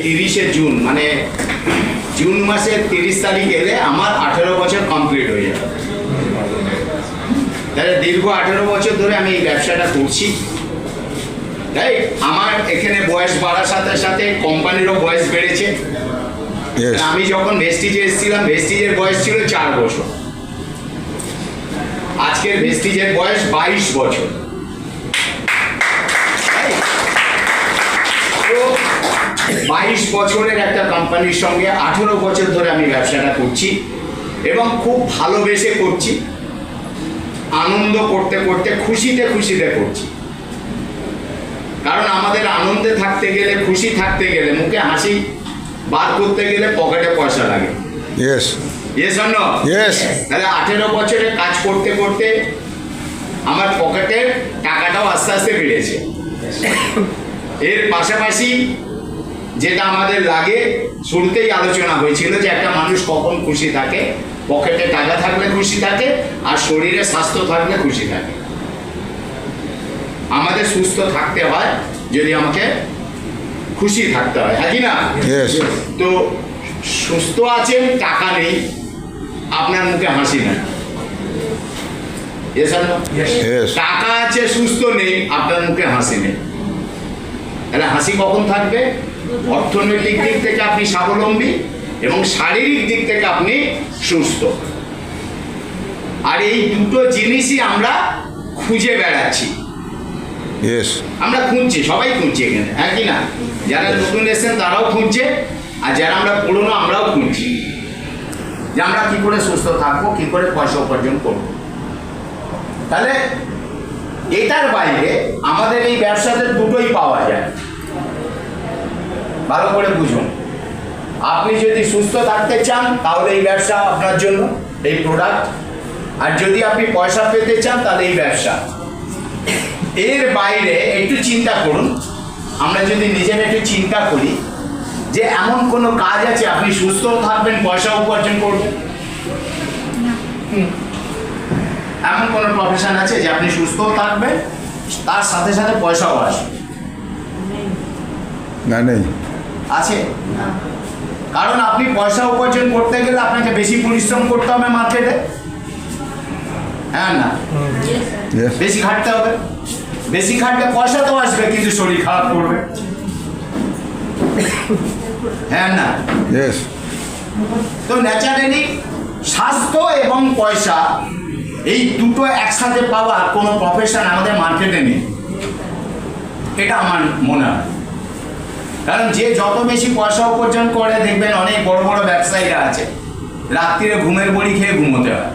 30শে June মানে June মাসের 30 তারিখ এলে আমার 18 বছর কমপ্লিট হয়ে যাবে। তাহলে দীর্ঘ 18 বছর ধরে আমি এই ব্যবসাটা করছি, তাই আমার এখানে বয়স বাড়ার সাথে সাথে কোম্পানিরও বয়স বেড়েছে। আমি যখন ভেস্টিজে এসেছিলাম ভেস্টিজের বয়স ছিল 4 বছর, আজকের ভেস্টিজের বয়স 22 বছর। 22 বছরের একটা কোম্পানির সঙ্গে 18 বছর ধরে আমি ব্যবসাটা করছি এবং খুব ভালোবেসে করছি, আনন্দ করতে করতে খুশিতে খুশিতে করছি। কারণ আমাদের আনন্দে থাকতে গেলে, খুশি থাকতে গেলে, মুখে হাসি বার করতে গেলে পকেটে পয়সা লাগে। তাহলে 18 বছরে কাজ করতে করতে আমার পকেটের টাকাটাও আস্তে আস্তে বেড়েছে। এর পাশাপাশি যেটা আমাদের লাগে, শুরুতেই আলোচনা হয়েছিল যে একটা মানুষ কখন খুশি থাকে, পকেটে টাকা থাকলে খুশি থাকে আর শরীরে স্বাস্থ্য থাকলে খুশি থাকে। আমাদের সুস্থ থাকতে হয় যদি আমাকে খুশি থাকতে হয়, হ্যাঁ কি না? তো সুস্থ আছেন, টাকা নেই, আপনার মুখে হাসি নেই। টাকা আছে, সুস্থ নেই, আপনার মুখে হাসি নেই। তাহলে হাসি কখন থাকবে? অর্থনৈতিক দিক থেকে আপনি স্বাবলম্বী এবং শারীরিক দিক থেকে আপনি সুস্থ। আর এই দুটো জিনিসই আমরা খুঁজে বেড়াচ্ছি। আমরা খুঁজছি, সবাই খুঁজছি এখানে, হ্যাঁ কি না? যারা নতুন এসেছেন তারাও খুঁজছে, আর যারা আমরা পুরনো আমরাও খুঁজছি যে আমরা কি করে সুস্থ থাকবো, কি করে পয়সা উপার্জন করবো। তাহলে এটার বাইরে আমাদের এই ব্যবসাতে দুটোই পাওয়া যায়, ভালো করে বুঝুন। আপনি যদি সুস্থ থাকতে চান তাহলে এই ব্যবসা আপনার জন্য, এই প্রোডাক্ট। আর যদি আপনি পয়সা পেতে চান তাহলে এই ব্যবসা। এর বাইরে একটু চিন্তা করুন, আমরা যদি নিজেরা একটু চিন্তা করি যে এমন কোনো কাজ আছে আপনি সুস্থ থাকবেন, পয়সা উপার্জন করবেন? এমন কোনো প্রফেশন আছে যে আপনি সুস্থ থাকবেন তার সাথে সাথে পয়সাও আসবে? না, নেই। আছে? কারণ আপনি পয়সা উপার্জন করতে গেলে আপনাকে বেশি পরিশ্রম করতে হবে মার্কেটে, হ্যাঁ না? বেশি খাটতে হবে। বেশি খাটলে পয়সা তো আসবে কিন্তু শরীর খারাপ করবে, হ্যাঁ না? তো ন্যাচারালি স্বাস্থ্য এবং পয়সা এই দুটো একসাথে পাওয়ার কোনো প্রফেশন আমাদের মার্কেটে নেই, এটা আমার মনে হয়। কারণ যে যত বেশি পয়সা উপার্জন করে, দেখবেন অনেক বড় বড় ব্যবসায়ীরা আছে, রাত্রিরে ঘুমের বড়ি খেয়ে ঘুমোতে হয়।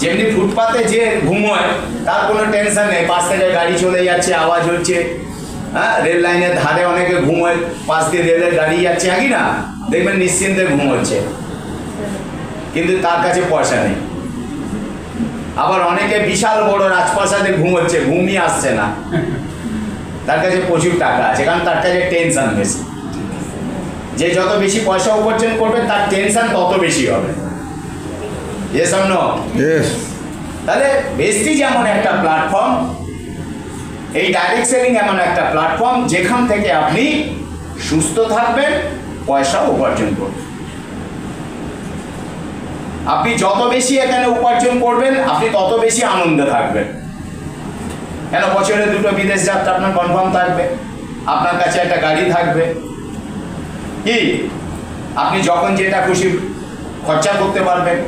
যেমনি ফুটপাতে যে ঘুমোয় তার কোনো টেনশন নেই, পাশ থেকে গাড়ি চলে যাচ্ছে, আওয়াজ হচ্ছে, হ্যাঁ, রেল লাইনের ধারে অনেকে ঘুমোয়, পাশ দিয়ে রেলের গাড়ি যাচ্ছে, হ্যাঁ কি না? দেখবেন নিশ্চিন্তে ঘুমোচ্ছে, কিন্তু তার কাছে পয়সা নেই। আবার অনেকে বিশাল বড় রাজপ্রাসাদে ঘুমোচ্ছে, ঘুমই আসছে না, তার কাছে প্রচুর টাকা আছে, কারণ তার কাছে টেনশন বেশি। যে যত বেশি পয়সা উপার্জন করবে তার টেনশন তত বেশি হবে। তাহলে ভেস্টিজ এমন একটা প্ল্যাটফর্ম, এই ডাইরেক্ট সেলিং এমন একটা প্ল্যাটফর্ম যেখান থেকে আপনি সুস্থ থাকবেন, পয়সা উপার্জন করবেন। আপনি যত বেশি এখানে উপার্জন করবেন আপনি তত বেশি আনন্দে থাকবেন। কেন? বছরে 2টো বিদেশ যাত্রা আপনার কনফার্ম থাকবে, আপনার কাছে একটা গাড়ি থাকবে, কি আপনি যখন যেটা খুশি খরচা করতে পারবেন।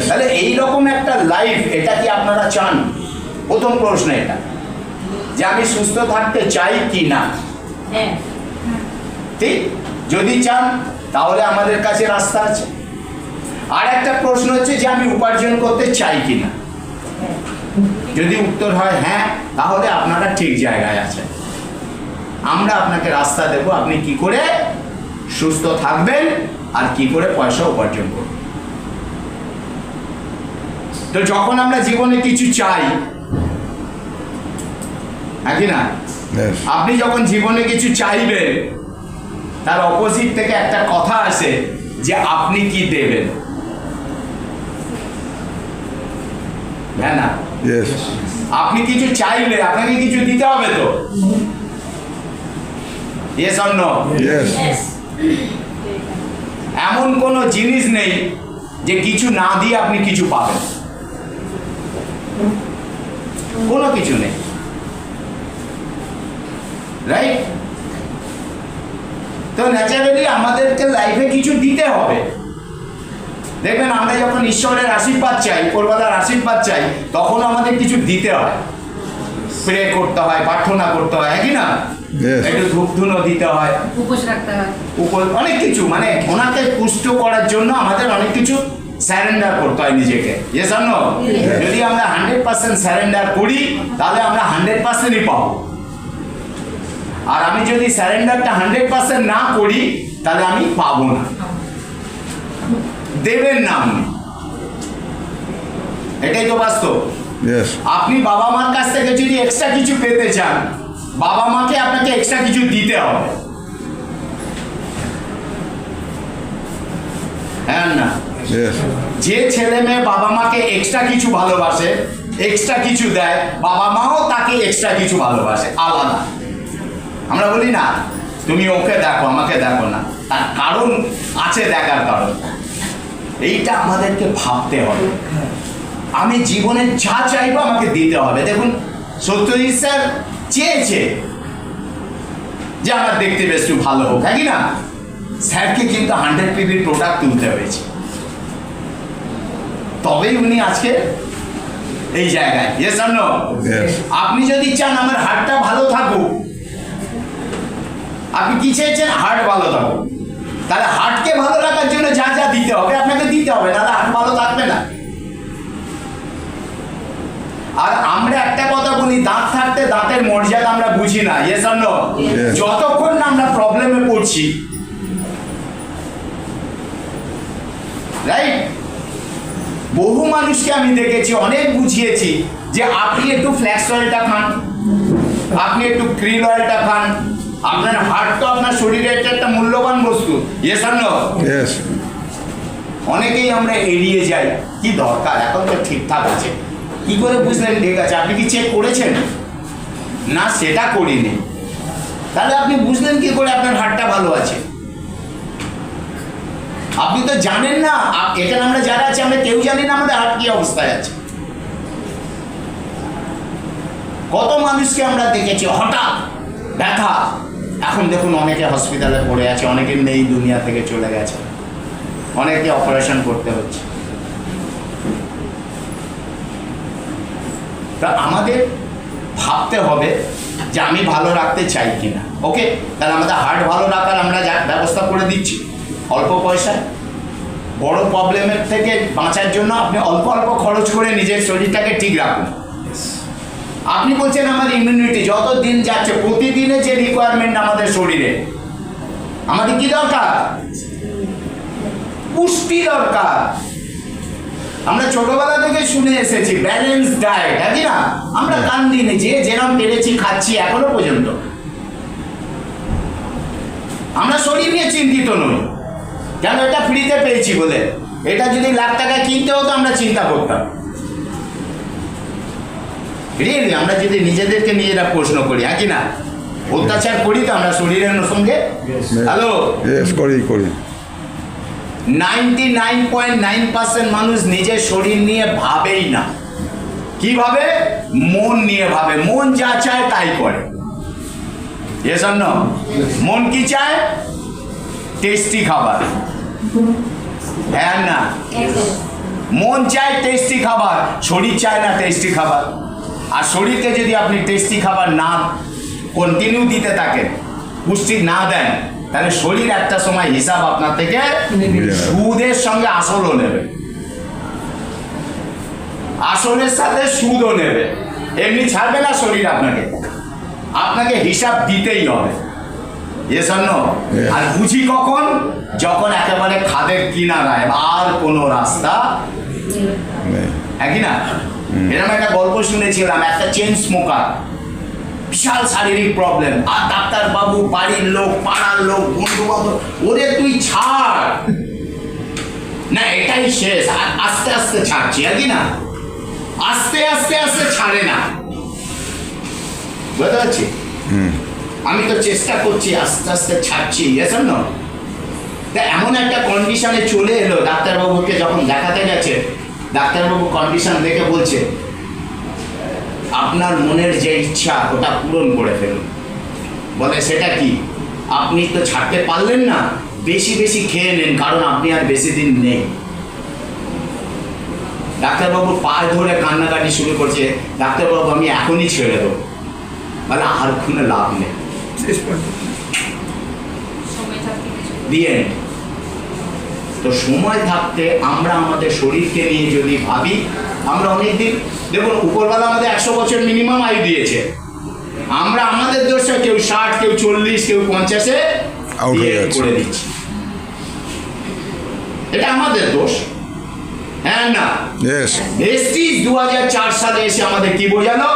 তাহলে এইরকম একটা লাইফ, এটা কি আপনারা চান? প্রথম প্রশ্ন এটা, যে আমি সুস্থ থাকতে চাই কি না। ঠিক, যদি চান তাহলে আমাদের কাছে রাস্তা আছে। আর একটা প্রশ্ন হচ্ছে যে আমি উপার্জন করতে চাই কি না। যদি উত্তর হয় হ্যাঁ, তাহলে আপনারা ঠিক জায়গায় আছেন। আমরা আপনাকে রাস্তা দেব, আপনি কি করে সুস্থ থাকবেন আর কি করে পয়সা উপার্জন করবেন। তো যখন আমরা জীবনে কিছু চাই, হ্যাঁ কি না? আপনি যখন জীবনে কিছু চাইবেন তার অপোজিট থেকে একটা কথা আসে যে আপনি কি দেবেন, হ্যাঁ না? Yes. আপনি কিছু চাইলে আপনাকে কিছু দিতে হবে তো। Yes or no? Yes. এমন কোনো জিনিস নেই যে কিছু না দিয়ে আপনি কিছু পাবেন, কোনো কিছু নেই, রাইট? তো ন্যাচারালি আমাদেরকে লাইফে কিছু দিতে হবে। দেখবেন আমরা যখন ঈশ্বরের আশীর্বাদ চাই, উপরওয়ালার আশীর্বাদ চাই, তখন আমাদের কিছু দিতে হয়, প্রে করতে হয়, প্রার্থনা করতে হয়, কি না? Yes. একটু ধূপ ধুনো দিতে হয়, উপোস রাখতে হয়, অনেক কিছু, মানে ওনাকে পুষ্ট করার জন্য আমাদের অনেক কিছু স্যারেন্ডার করতে হয় নিজেকে। Yes or no? যদি আমরা 100% স্যারেন্ডার করি তাহলে আমরা 100%ই পাবো। আর আমি যদি স্যারেন্ডারটা 100% না করি তাহলে আমি পাবো না, দেবেন না আপনি। এটাই তো বাস্তব। Yes. আপনি বাবা মার কাছ থেকে যদি এক্সট্রা কিছু পেতে চান, বাবা মাকে আপনাকে এক্সট্রা কিছু দিতে হবে, হ্যাঁ না? Yes. যে ছেলে মেয়ে বাবা মাকে এক্সট্রা কিছু ভালোবাসে, এক্সট্রা কিছু দেয়, বাবা মাও তাকে এক্সট্রা কিছু ভালোবাসে, আলাদা। আমরা বলি না তুমি ওকে দেখো আমাকে দেখো না, তার কারণ আছে, দেখার কারণ। এইটা আমাদেরকে ভাবতে হবে। আমি জীবনে যা চাইবো আমাকে দিতে হবে। দেখুন সত্যজিৎ স্যার চেয়েছে যে আমার দেখতে বেশ একটু ভালো হোক, হ্যাঁ কি না? স্যারকে কিন্তু 100 পিবির প্রোডাক্ট তুলতে হয়েছে, তবেই উনি আজকে এই জায়গায়। Yes or no? Yes. আপনি যদি চান আমার হার্টটা ভালো থাকুক, আপনি কি চেয়েছেন? হার্ট ভালো থাকুক। তাহলে হার্টকে ভালো রাখার জন্য যা যা দিতে হবে আপনাকে দিতে হবে, তাহলে হার্ট ভালো থাকবে না। আর আমরা একটা কথা বলি, দাঁত থাকতে দাঁতের মর্যাদা আমরা বুঝি না। Yes or no? Yes. যতক্ষণ না আমরা প্রবলেমে পড়ছি, রাইট? বহু মানুষকে আমি দেখেছি, অনেক বুঝিয়েছি যে আপনি একটু ফ্ল্যাক্স অয়েলটা খান, আপনি একটু ক্রিল অয়েলটা খান, আপনার হার্ট তো আপনার শরীরের একটা মূল্যবান বস্তু। Yes or no? Yes. অনেকেই আমরা এড়িয়ে যাই, কি দরকার, এখন তো ঠিকঠাক আছে। কি করে বুঝলেন ঠিক আছে? আপনি কি চেক করেছেন? না, সেটা করিনি। তাহলে আপনি বুঝলেন কি করে আপনার হার্টটা ভালো আছে? আপনি তো জানেন না। এখানে আমরা যারা আছি আমরা কেউ জানি না আমাদের হার্ট কি অবস্থায় আছে। কত মানুষকে আমরা দেখেছি হঠাৎ ব্যথা, এখন দেখুন অনেকে হসপিটালে পড়ে আছে, অনেকে নেই, দুনিয়া থেকে চলে গেছে, অনেকে অপারেশন করতে হচ্ছে। তা আমাদের ভাবতে হবে যে আমি ভালো রাখতে চাই কিনা। ওকে, তাহলে আমাদের হার্ট ভালো রাখার আমরা যা ব্যবস্থা করে দিচ্ছি অল্প পয়সায়। বড় প্রবলেমের থেকে বাঁচার জন্য আপনি অল্প অল্প খরচ করে নিজের শরীরটাকে ঠিক রাখুন। আপনি বলছেন আমার ইমিউনিটি, যত দিন যাচ্ছে প্রতিদিনে যে রিকোয়ারমেন্ট আমাদের শরীরে, আমাদের কি দরকার? পুষ্টি দরকার। আমরা ছোটবেলা থেকে শুনে এসেছি ব্যালেন্স ডায়েট, হ্যাঁ কি না? আমরা কান দিনে যে যেরকম পেরেছি খাচ্ছি এখনো পর্যন্ত। আমরা শরীর নিয়ে চিন্তিত নই, কেন? এটা ফ্রিতে পেয়েছি বলে। এটা যদি লাখ টাকায় কিনতে হতো আমরা চিন্তা করতাম। রিয়েলি আমরা যদি নিজেদেরকে নিজেরা প্রশ্ন করি, হ্যাঁ কি না? অত্যাচার করি তো আমরা শরীরের সঙ্গে। Hello, Yes. করি 99.9% মানুষ নিজের শরীর নিয়ে ভাবেই না। কি ভাবে? মন নিয়ে ভাবে। মন যা চায় তাই করে। Yes or no? মন কি চায়? টেস্টি খাবার, হ্যাঁ না? মন চায় টেস্টি খাবার, শরীর চায় না টেস্টি খাবার। আর শরীরকে যদি আপনি টেস্টি খাবার না কন্টিনিউ দিতে থাকেন, পুষ্টি না দেন, তাহলে শরীর একটা সময় হিসাব আপনার থেকে সুদের সঙ্গে আসলও নেবে, আসলের সাথে সুদও নেবে। এমনি ছাড়বে না শরীর আপনাকে, আপনাকে হিসাব দিতেই হবে। Yes or no? আর বুঝি কখন? যখন একেবারে খাদের কিনারায় আর কোনো রাস্তা নেই। হ্যাঁ কি না? এরকম একটা গল্প শুনেছিলাম, একটা চেইন স্মোকার, বিশাল শারীরিক প্রবলেম, আর ডাক্তার বাবু, বাড়ির লোক, পাড়ার লোক, বন্ধু বান্ধব, ওরে তুই ছাড় না, এটাই শেষ, আর আস্তে আস্তে ছাড়ছি, আর কি না? আস্তে আস্তে আস্তে ছাড়ে না, বুঝতে পারছি? আমি তো চেষ্টা করছি, আস্তে আস্তে ছাড়ছি, এসব না। তা এমন একটা কন্ডিশনে চলে এলো, ডাক্তারবাবুকে যখন দেখাতে গেছে, ডাক্তারবাবু কন্ডিশন দেখে বলছে আপনার মনের যে ইচ্ছা ওটা পূরণ করে ফেলুন। বলে সেটা কি? আপনি তো ছাড়তে পারলেন না, বেশি বেশি খেয়ে নেন, কারণ আপনি আর বেশি দিন নেই। ডাক্তারবাবু পায়ে ধরে কান্নাকাটি শুরু করছে, ডাক্তারবাবু আমি এখনই ছেড়ে দেবো। বলে আর কোনো লাভ নেই, দিয়ে তো সময় থাকতে আমরা আমাদের শরীরকে নিয়ে যদি ভাবি, আমরা অনেক দিন, দেখুন উপরবেলা আমাদের 100 বছর মিনিমাম আয়ু দিয়েছে, আমরা আমাদের দোষে কেউ 60, কেউ 40, কেউ 50-এ Out হয়ে যাচ্ছে। করে দিচ্ছি। এটা আমাদের দোষ, হ্যাঁ না? ইয়েস, ভেস্টিজ 2004 সালে এসে আমাদের কি বোঝালো,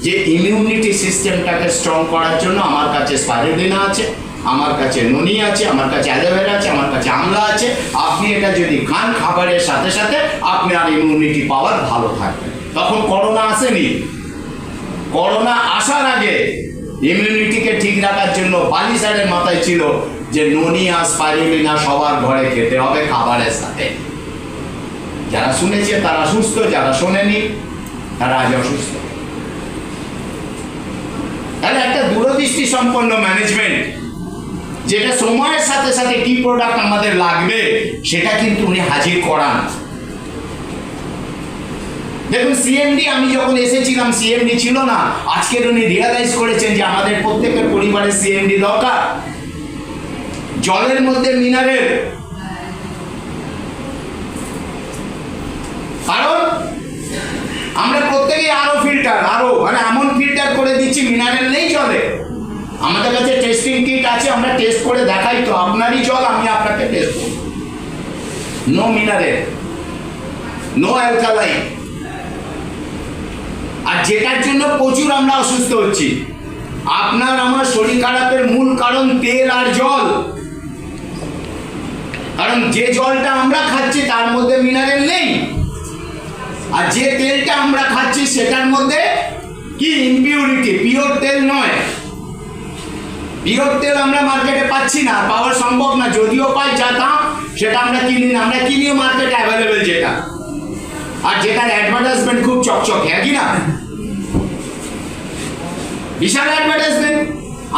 যে ইমিউনিটি সিস্টেমটাকে স্ট্রং করার জন্য আমার কাছে স্পাইরুলিনা আছে, আমার কাছে ননি আছে, আমার কাছে অ্যালোভেরা আছে, আমার কাছে আমলা আছে, আপনি এটা যদি খান খাবারের সাথে সাথে আপনার ইমিউনিটি পাওয়ার ভালো থাকবে। তখন করোনা আসেনি, করোনা আসার আগে ইমিউনিটিকে ঠিক রাখার জন্য বালিসারের মাথায় ছিল যে ননি আর স্পাইরুলিনা সবার ঘরে খেতে হবে খাবারের সাথে। যারা শুনেছে তারা সুস্থ, যারা শোনেনি তারা আজ অসুস্থ। তাহলে একটা দূরদৃষ্টি সম্পন্ন ম্যানেজমেন্ট, যেটা সময়ের সাথে সাথে কি প্রোডাক্ট আমাদের লাগবে সেটা কিন্তু উনি হাজির করান। দেখুন সিএমডি, আমি যখন এসেছিলাম সিএমডি ছিল না, আজকের উনি রিয়ালাইজ করেছেন যে আমাদের প্রত্যেকের পরিবারে সিএমডি দরকার। জলের মধ্যে মিনারেল, কারণ আমরা প্রত্যেকেই আরো ফিল্টার, আরো মানে এমন ফিল্টার করে দিচ্ছি মিনারেল নেই জলে। আমাদের কাছে টেস্টিং কিট আছে, আমরা টেস্ট করে দেখাই তো আপনারই জল আমি আপনাকে টেস্ট করি, নো মিনারেল, নো অ্যালকালাইন। আর যেটার জন্য প্রচুর আমরা অসুস্থ হচ্ছি, আপনার আমার শরীর খারাপের মূল কারণ তেল আর জল। কারণ যে জলটা আমরা খাচ্ছি তার মধ্যে মিনারেল নেই, আর যে তেলটা আমরা খাচ্ছি সেটার মধ্যে কি ইমপিউরিটি, পিওর তেল নয়। পিওর তেল আমরা মার্কেটে পাচ্ছি না, পাওয়া সম্ভব না, যদিও পাই যা দাম সেটা আমরা কিনি না, আমরা কিনিও মার্কেটে অ্যাভেলেবেল যেটা, আর যেটার অ্যাডভার্টাইজমেন্ট খুব চকচকে, কি না? বিশাল অ্যাডভার্টাইজমেন্ট।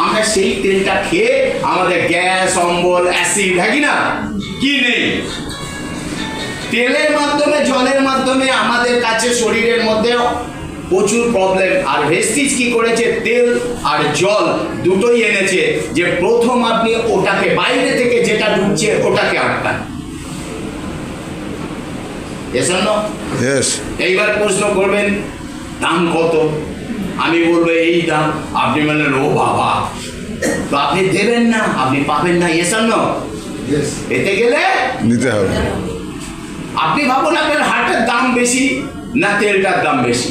আমরা সেই তেলটা খেয়ে আমাদের গ্যাস, অম্বল, অ্যাসিড, কি না, কি নেই? তেলের মাধ্যমে, জলের মাধ্যমে আমাদের কাছে শরীরের মধ্যে প্রচুর প্রবলেম। আর ভেস্টিজ কি করেছে, তেল আর জল দুটোই এনেছে, যে প্রথম আপনি ওটাকে বাইরে থেকে যেটা ঢুকছে ওটাকে আটকান। ইয়েস। এইবার প্রশ্ন করবেন দাম কত, আমি বলবো এই দাম, আপনি বললেন ও বাবা, তো আপনি দেবেন না, আপনি পাবেন না। এতে গেলে নিতে হবে। আপনি ভাবুন আপনার হার্টের দাম বেশি না তেলটার দাম বেশি?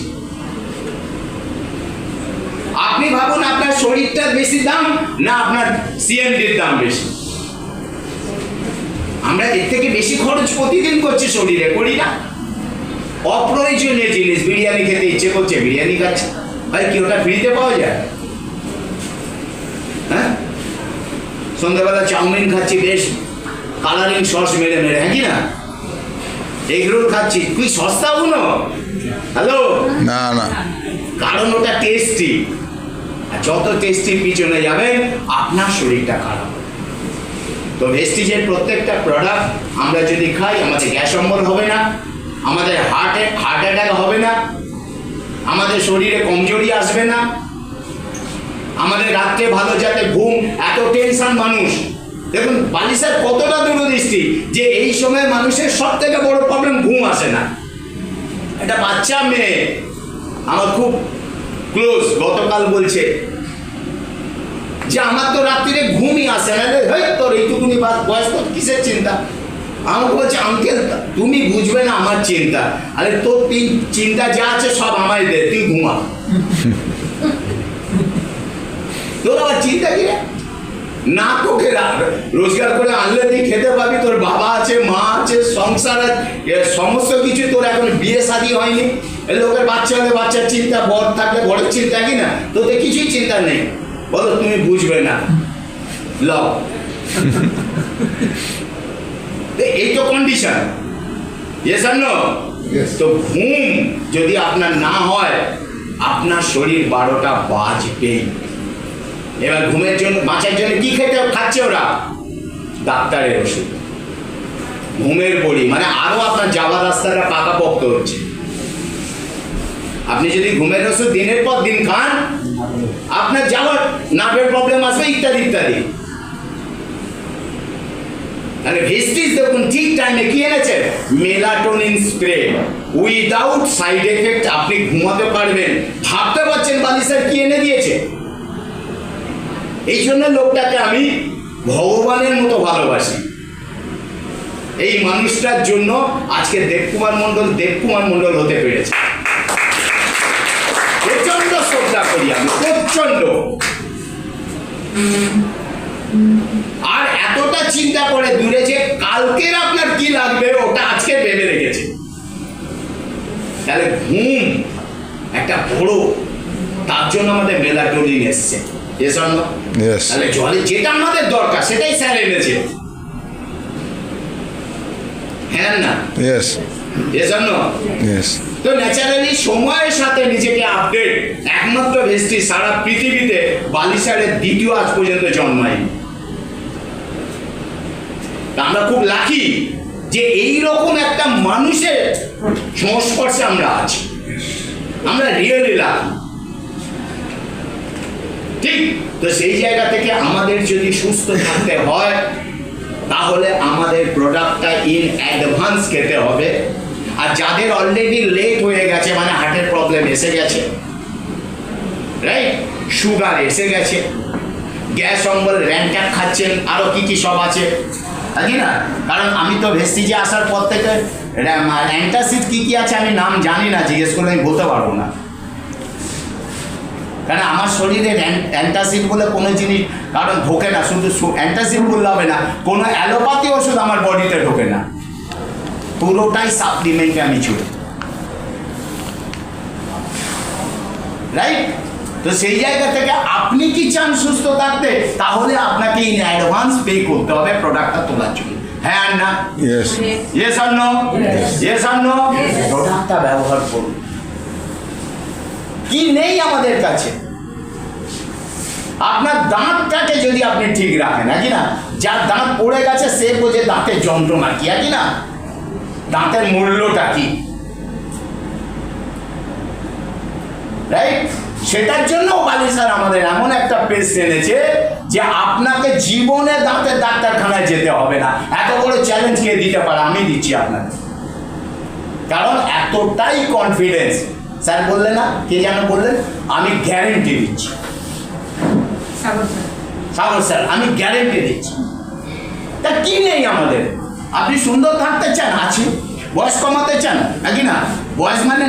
আপনি ভাবুন আপনার শরীরটার বেশি দাম না আপনার সিএমডির দাম বেশি? আমরা এর থেকে বেশি খরচ প্রতিদিন করছি শরীরে, করি না? অপ্রয়োজনীয় জিনিস, বিরিয়ানি খেতে ইচ্ছে করছে, বিরিয়ানি খাচ্ছে, ভাই কি ওটা ফ্রিতে পাওয়া যায়? হ্যাঁ, সন্ধ্যাবেলা চাউমিন খাচ্ছি বেশ কালারিং সস মেরে মেরে, হ্যাঁ কি না? এগ রোল খাচ্ছি, তুই সস্তা গুলো, হ্যালো না না, কারণ ওটা টেস্টি, আর যত টেস্টির পিছনে যাবেন আপনার শরীরটা খারাপ। তো ভেস্টিজের প্রত্যেকটা প্রোডাক্ট আমরা যদি খাই, আমাদের গ্যাস অম্বল হবে না, আমাদের হার্ট অ্যাটাক হবে না, আমাদের শরীরে কমজোরি আসবে না, আমাদের রাত্রে ভালো যাতে ঘুম, এত টেনশন মানুষ, দেখুন বালিশের কতটা দূরদৃষ্টি, যে এই সময় মানুষের সব থেকে বড় প্রবলেম ঘুম আসে না। একটা বাচ্চা মেয়ে আমার খুব ক্লোজ গতকাল বলছে যে আমার তো রাত্রিরে ঘুমই আসে না, তোর এইটুকুনি বয়স, তোর কিসের চিন্তা? আমাকে বলছে আঙ্কেল তুমি বুঝবে না আমার চিন্তা। আরে তোর চিন্তা যা আছে সব আমায় দে, তুই ঘুমা। তোর আবার চিন্তা কি না? তোকে রোজগার করে আনলে তুই খেতে পাবি, তোর বাবা আছে, মা আছে, সংসার, সমস্ত কিছু, তোর এখন বিয়ে শাদী হয়নি, এই লোকের বাচ্চা হলে বাচ্চার চিন্তা, বর থাকলে বরের চিন্তা, কি না? তোদের কিছুই চিন্তা নেই, বলো তুমি বুঝবে না, লও। এই তো কন্ডিশন, ইয়েস আর নো? তো ঘুম যদি আপনার না হয়, আপনার শরীর 12টা বাজবেই। এবার ঘুমের জন্য, বাঁচার জন্য কি খাচ্ছে ওরা? ডাক্তারের ওষুধ, ঘুমের বড়ি, মানে আরো আপনার যাওয়ার রাস্তাটা পাকাপোক্ত হচ্ছে। আপনি যদি ঘুমের ওষুধ দিনের পর দিন খান, আপনার যাওয়ার নার্ভের প্রবলেম আসবে, ইত্যাদি ইত্যাদি। তাহলে ভেস্টিজ দেখুন ঠিক টাইমে কি এনেছে, melatonin spray, without side effect. আপনি ঘুমাতে পারবেন, ভাবতে পারছেন বালি স্যার কি এনে দিয়েছে। এই জন্য লোকটাকে আমি ভগবানের মতো ভালোবাসি। এই মানুষটার জন্য আজকে দেবকুমার মণ্ডল হতে পেরেছে। প্রচন্ড শ্রদ্ধা করি আমি, প্রচন্ড। আর এতটা চিন্তা করে দূরে যে কালকের আপনার কি লাগবে ওটা আজকে ভেবে রেখেছে। তাহলে ঘুম একটা বড়, তার জন্য আমাদের মেলাটোনিন এসছে। তাহলে জলে যেটা আমাদের দরকার সেটাই স্যার এনেছে, হ্যাঁ না? তো ন্যাচারালি সময়ের সাথে নিজেকে আপডেট, একমাত্র ভেস্টিজ সারা পৃথিবীতে বালিসারের দ্বিতীয় আজ পর্যন্ত জন্মায়নি। আমরা খুব লাকি যে এইরকম একটা মানুষের সংস্পর্শে আমরা আছি, আমরা রিয়েলি লাকি। ঠিক তো সেই জায়গা থেকে আমাদের যদি সুস্থ থাকতে হয়, তাহলে আমাদের প্রোডাক্টটা ইন অ্যাডভান্স খেতে হবে। আর যাদের অলরেডি লেট হয়ে গেছে, মানে হার্টের প্রবলেম এসে গেছে, রাইট, সুগার এসে গেছে, গ্যাস অম্বল, র্যান্টাক খাচ্ছেন, আরো কি কি সব আছে, তাই না? কারণ আমি তো ভেস্টিজে আসার পর থেকে অ্যান্টাসিড কি কি আছে আমি নাম জানি না, জিজ্ঞেস করলে আমি বলতে পারবো না। কারণ আমার শরীরে অ্যান্টাসিড বলে কোনো জিনিস কারণ ঢোকে না। শুধু অ্যান্টাসিড বললে হবে না, কোনো অ্যালোপ্যাথি ওষুধ আমার বডিতে ঢোকে না, পুরোটাই সাপ্লিমেন্টে আমি চলি, রাইট? তো সেই জায়গা থেকে আপনি কি চান সুস্থ থাকতে, তাহলে আপনাকে ইন অ্যাডভান্স পে করতে হবে প্রোডাক্টটা তোলার জন্য, হ্যাঁ আর না? ইয়েস আর নো? ইয়েস আর নো? প্রোডাক্টটা ব্যবহার করুন। কি নেই আমাদের কাছে? আপনার দাঁতটাকে যদি আপনি ঠিক রাখেন, নাকি না? যার দাঁত পড়ে গেছে সে বোঝে দাঁতের যন্ত্রণা কি, নাকি না? দাঁতের মূল্যটা কি, রাইট? সেটার জন্য বালি স্যার আমাদের এমন একটা পেস্ট এনেছে যে আপনাকে জীবনে দাঁতের ডাক্তারখানায় যেতে হবে না। এত বড় চ্যালেঞ্জ কে দিতে পারে? আমি দিচ্ছি আপনাকে, কারণ এতটাই কনফিডেন্স। স্যার বললেন না, কে যেন বললেন, আমি গ্যারেন্টি দিচ্ছি, সাগর স্যার আমি গ্যারেন্টি দিচ্ছি। তা কি নেই আমাদের? আপনি সুন্দর থাকতে চান, আছে। বয়স কমাতে চান, নাকি না? বয়স মানে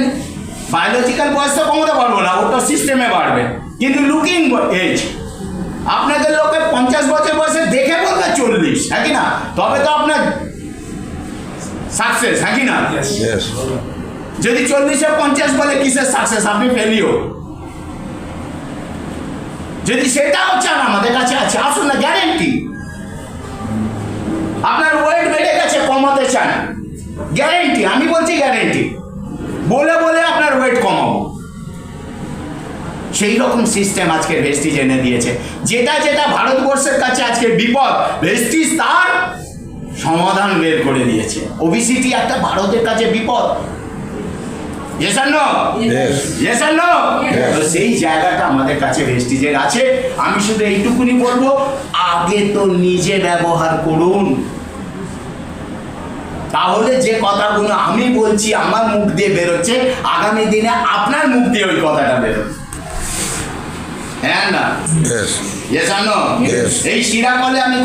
বায়োলজিক্যাল বয়স তো কমাতে পারবো না, ওটা সিস্টেমে বাড়বে, কিন্তু লুকিং এজ আপনাদের লোকে 50 বছর বয়সে দেখে বলবে 40, নাকি না? তবে তো আপনার সাকসেস, নাকি না? যদি 40-এ 50 বলে কিসের সাকসেস? আপনি ফেলিও। যদি সেটাও চান আমাদের কাছে আছে, আসুন না, গ্যারেন্টি। আপনার ওয়েট বেড়ে গেছে, কমাতে চান, গ্যারেন্টি, আমি বলছি গ্যারেন্টি, বলে বলে আপনার ওয়েট কমাবো। সেই রকম সিস্টেম আজকে ভেস্টিজ এনে দিয়েছে। যেটা যেটা ভারতবর্ষের কাছে আজকে বিপদ, ভেস্টিজ তার সমাধান বের করে দিয়েছে। ওবিসিটি একটা ভারতের কাছে বিপদ, yes or no? Yes or no? তো সেই জায়গাটা আমাদের কাছে ভেস্টিজের আছে। আমি শুধু এইটুকুনি বলবো, আগে তো নিজে ব্যবহার করুন, তাহলে যে কথাগুলো আমি বলছি আমার মুখ দিয়ে বেরোচ্ছে, আগামী দিনে আপনার মুখ দিয়ে ওই কথাটা বেরোবে, হ্যাঁ না? Yes or no? এই শিরাকলে আমি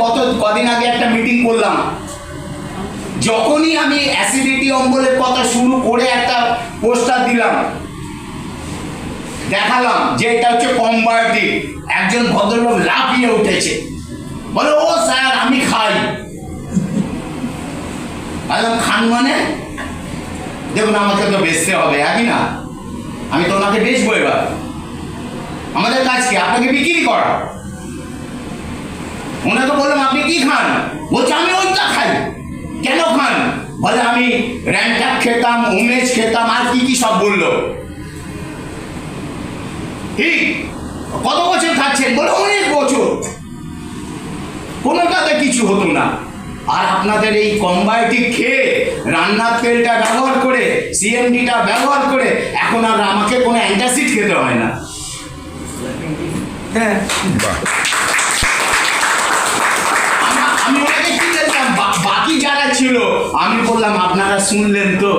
কদিন আগে একটা মিটিং করলাম। যখনই আমি অ্যাসিডিটি অম্বলের কথা শুরু করে একটা পোস্টার দিলাম, দেখালাম যে এটা হচ্ছে কম্বায়োটিক, একজন ভদ্রলোক লাফিয়ে উঠেছে, বলে ও স্যার আমি খাই। খান মানে দেখুন আমাকে তো বেচতে হবে, একই না? আমি তো ওনাকে বেচবো এবার। আমাদের কাজ কি? আপনাকে বিক্রি করা। ওনাকে বললাম আপনি কি খান? বলছে আমি ওইটা খাই। কেন খান? বলে আমি র্যান্টাক খেতাম, উমেশ খেতাম, আর কি কি সব বললো। ঠিক কত বছর খাচ্ছেন? বলে অনেক বছর, কোনোটাতে কিছু হতো না। আর আপনাদের এই কম্বায়োটিক খেয়ে, রান্নার তেলটা ব্যবহার করে, সিএমডিটা ব্যবহার করে এখন আর আমাকে কোনো অ্যান্টাসিড খেতে হয় না। হ্যাঁ, বাহ, আমি ওনাকে কি বললাম, বাকি যারা ছিল আমি বললাম আপনারা শুনলেন তো?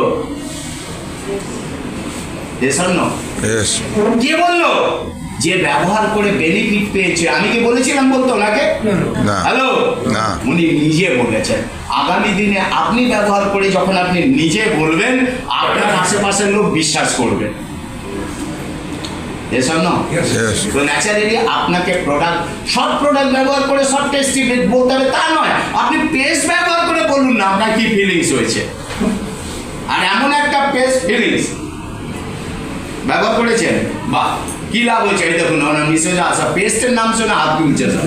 ইয়েস, কে বললো? যে ব্যবহার করে বেনিফিট পেয়েছে। আমি কি বলেছিলাম বলতো ওনাকে? না। হ্যালো, না। উনি নিজে বলেছেন। আগামী দিনে আপনি ব্যবহার করে যখন আপনি নিজে বলবেন, আপনার আশেপাশের লোক বিশ্বাস করবে। Yes. তো ন্যাচারালি আপনাকে সব প্রোডাক্ট ব্যবহার করে সব টেস্টি বলতে হবে তা নয়। আপনি পেস্ট ব্যবহার করে বলুন না আপনার কি ফিলিংস হয়েছে। আর এমন একটা পেস্ট ফিলিংস ব্যবহার করেছেন, বাহ, কি লাভ হয়েছে? এই দেখুন ওনার মিসেজ আসা পেস্টের নাম শুনে হাত তুলছে সব।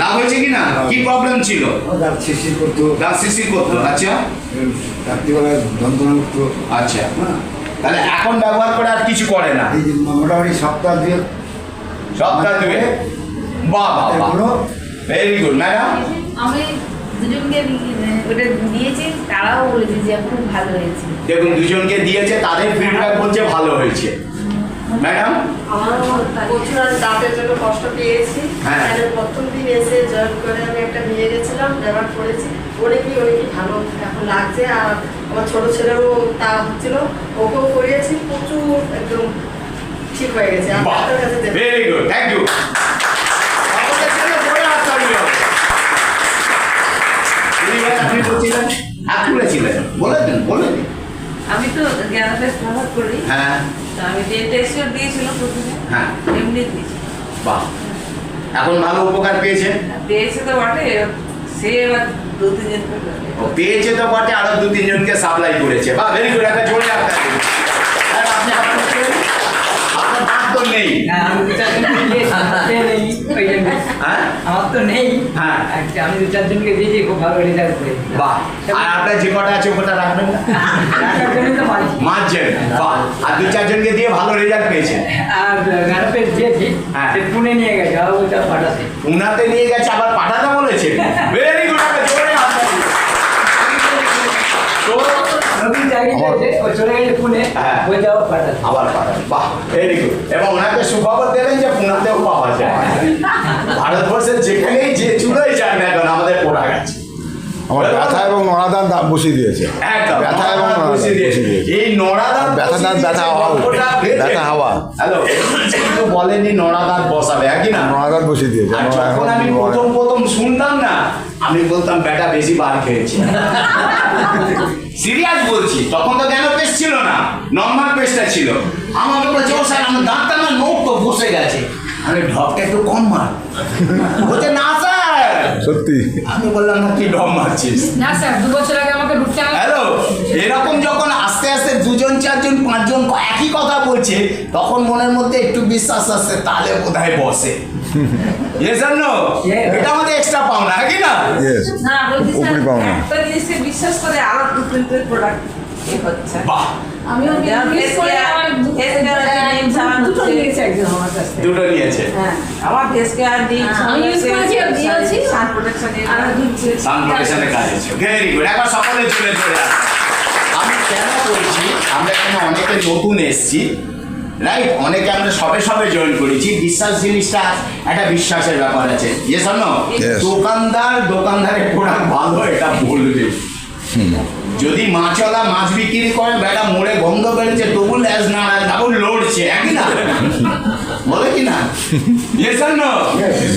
লাভ হয়েছে কি না? কি প্রবলেম ছিল? দাঁত শিশির করতো, দাঁত শিশির করতো। আচ্ছা, রাত্রিবেলায় যন্ত্রণা করতো। আচ্ছা, হ্যাঁ, তাহলে এখন ব্যবহার করে আর কিছু করে না? এই যে মোটামুটি সপ্তাহ দিয়ে সপ্তাহ দুয়ে। বাহ বাহ বাহ, ভেরি গুড ম্যাডাম। আমি দুজনকে ওটা দিয়েছি, তারাও বলেছে যে খুব ভালো হয়েছে। দেখুন দুজনকে দিয়েছে, তাদের ফিডব্যাক বলছে ভালো হয়েছে। ম্যাডাম, আমারও প্রচুর আর দাঁতের জন্য কষ্ট পেয়েছি। হ্যাঁ। মানে প্রথম দিন এসে জয়েন করে আমি একটা নিয়ে গেছিলাম, ব্যবহার করেছি, অনেকই ভালো এখন লাগছে। আর আমার ছোট ছেলেও তা হচ্ছিল, ওকেও করিয়েছি, প্রচুর একদম ঠিক হয়ে গেছে। আর বাহ, ডাক্তারের কাছে যেতে- ভেরি গুড, থ্যাংক ইউ। আপনি বলছিলেন, হাত তুলেছিলেন, বলে দিন, বলে দিন। আমি তো জ্ঞানটা ব্যবহার করি। হ্যাঁ, তো আমি টেস্ট দিয়েছিল প্রথমে, হ্যাঁ, এমনি দিয়েছি। বাহ, এখন ভালো উপকার পেয়েছেন। পেয়েছে তো বটে, সে এবার 2-3 জন করে দেবে। ও পেয়েছে তো বটে, আরো 2-3 জনকে সাপ্লাই করেছে। বাহ, ভেরি গুড, একটা জোরে আপনার। আর আপনি আপনার দাঁত তো নেই। আমি 2-4 জনকে দিয়েছি, হাতে নেই, ওই জন্য। হ্যাঁ, আমার তো নেই। হ্যাঁ। আমি 2-4 জনকে দিয়েছি, খুব ভালো রেজাল্ট করে। বাহ, আর আপনার যে কটা আছে ওটা রাখবেন না? রাখার জন্য তো মারি। মারছেন, বাহ, আর 2-4 জনকে দিয়ে ভালো রেজাল্ট পেয়েছেন। আর গাড়াপে দিয়েছি, হ্যাঁ। সে পুনে নিয়ে গেছে, আর ওইটা পাঠাতে। উনাতে নিয়ে গেছে, আবার পাঠাতে বলেছে। ভেরি গুড, একটা জোরে আপনার। তো নতুন চাকরি পেয়েছে, ও চলে গেছে পুনে, হ্যাঁ। ওইটাও পাঠাতে। আবার পাঠান, বাহ, ভেরি গুড। এবং ওনাকে সুখবর দেবেন যে পুনাতেও পাওয়া যায়। ভারতবর্ষের যেখানেই যে চুলোই যায় না এখন আমাদের প্রোডাক্ট আছে। আমার ব্যথা এবং নড়াদার দাম বসিয়ে দিয়েছে। একদম, ব্যথা এবং নড়াদাঁত নড়াদার বসিয়ে দিয়েছে। বসিয়ে দিয়েছে। এই নড়াদাঁত ব্যথা বসিয়ে দাঁত, ব্যথা দিয়েছে, হাওয়া। গল্পটা ভেবে- ব্যথা হাওয়া। হ্যালো, কিন্তু বলেনি নড়াদাঁত বসাবে, হ্যাঁ কি না? নড়াদার বসিয়ে দিয়েছে। আর যখন আমি প্রথম শুনতাম না, আমি বলতাম বেটা বেশি বার খেয়েছে। সিরিয়াস বলছি, তখন তো জ্ঞান পেস্ট ছিল না, নর্মাল পেস্টটা ছিল। আমাকে বলছে ও স্যার আমার দাঁতটা না নোট তো বসে গেছে। আমি ঢপটা একটু কম মার। বলছে না স্যার। সত্যি আমি বললাম না, কি ঢপ মারছিস? না স্যার 2 বছর আগে আমাকে ঢুকতে হবে। হ্যালো, এরকম যখন আস্তে আস্তে 2জন 4জন 5জন একই কথা বলছে, তখন মনের মধ্যে একটু বিশ্বাস আসছে, তাহলে বোধহয় বসে। Yes or no? এটা আমাদের এক্সট্রা পাওনা, হ্যাঁ কি না? ইয়েস, না বলছি স্যার, উপরি পাওনা। একটা জিনিসকে বিশ্বাস করে আরো 2-3 প্রোডাক্ট হচ্ছে। বাহ, আমিও যেমন মিস করে আমার দুটো নিয়েছে একজন আমার কাছ থেকে। দুটো নিয়েছে। হ্যাঁ, আমার ফেস কেয়ার দিই, আমি use করেছি আর দিয়েছি। সান প্রোটেকশন আর দিচ্ছি। সান প্রোটেকশনের কাজ আছে। ভেরি গুড, একবার সকলে চলে চলে আসে। আমি কেন বলছি, আমরা এখানে অনেকে নতুন এসেছি, রাইট? অনেকে আমরা সবে সবে জয়েন করেছি। বিশ্বাস জিনিসটা একটা বিশ্বাসের ব্যাপার আছে। Yes or no? Yes. দোকানদারের প্রোডাক্ট ভালো এটা বলবে। যদি মাছওয়ালা মাছ বিক্রি করে, বেটা মোড়ে গন্ধ বেড়েছে তবু ল্যাজ না ডাবল লড়ছে, একই না? বলে কি না? Yes or no?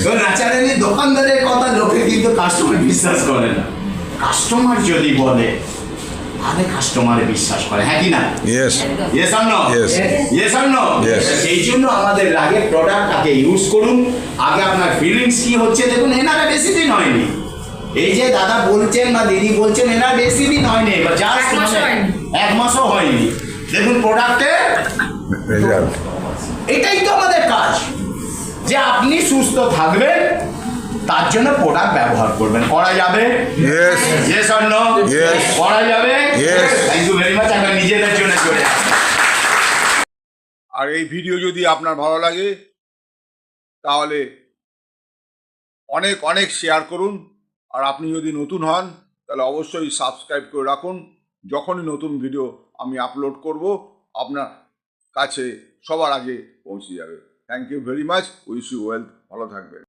তো ন্যাচারালি দোকানদারের কথা লোকে কিন্তু কাস্টমার বিশ্বাস করে না। কাস্টমার যদি বলে তাহলে কাস্টমারে বিশ্বাস করে, হ্যাঁ কি না? Yes, yes or no? Yes. Yes or no? Yes. এই জন্য আমাদের আগে প্রোডাক্ট আগে ইউজ করুন, আগে আপনার ফিলিংস কি হচ্ছে দেখুন। এনারা বেশি দিন হয়নি, এই যে দাদা বলছেন বা দিদি বলছেন, এনারা বেশি দিন হয়নি, বা জাস্ট 1 মাসও হয়নি। 1 মাসও হয়নি। দেখুন প্রোডাক্টে রেজাল্ট। এটাই তো আমাদের কাজ, যে আপনি সুস্থ থাকবেন তার জন্য প্রোডাক্ট ব্যবহার করবেন। করা যাবে? Yes. Yes or no? Yes. করা যাবে? Yes. Thank you very much. আমরা নিজেদের জন্য চলে আসি। আর এই ভিডিও যদি আপনার ভালো লাগে তাহলে অনেক অনেক শেয়ার করুন। আর আপনি যদি নতুন হন তাহলে অবশ্যই সাবস্ক্রাইব করে রাখুন। যখনই নতুন ভিডিও আমি আপলোড করব আপনার কাছে সবার আগে পৌঁছে যাবে। Thank you very much. Wish you wealth. ভালো থাকবেন।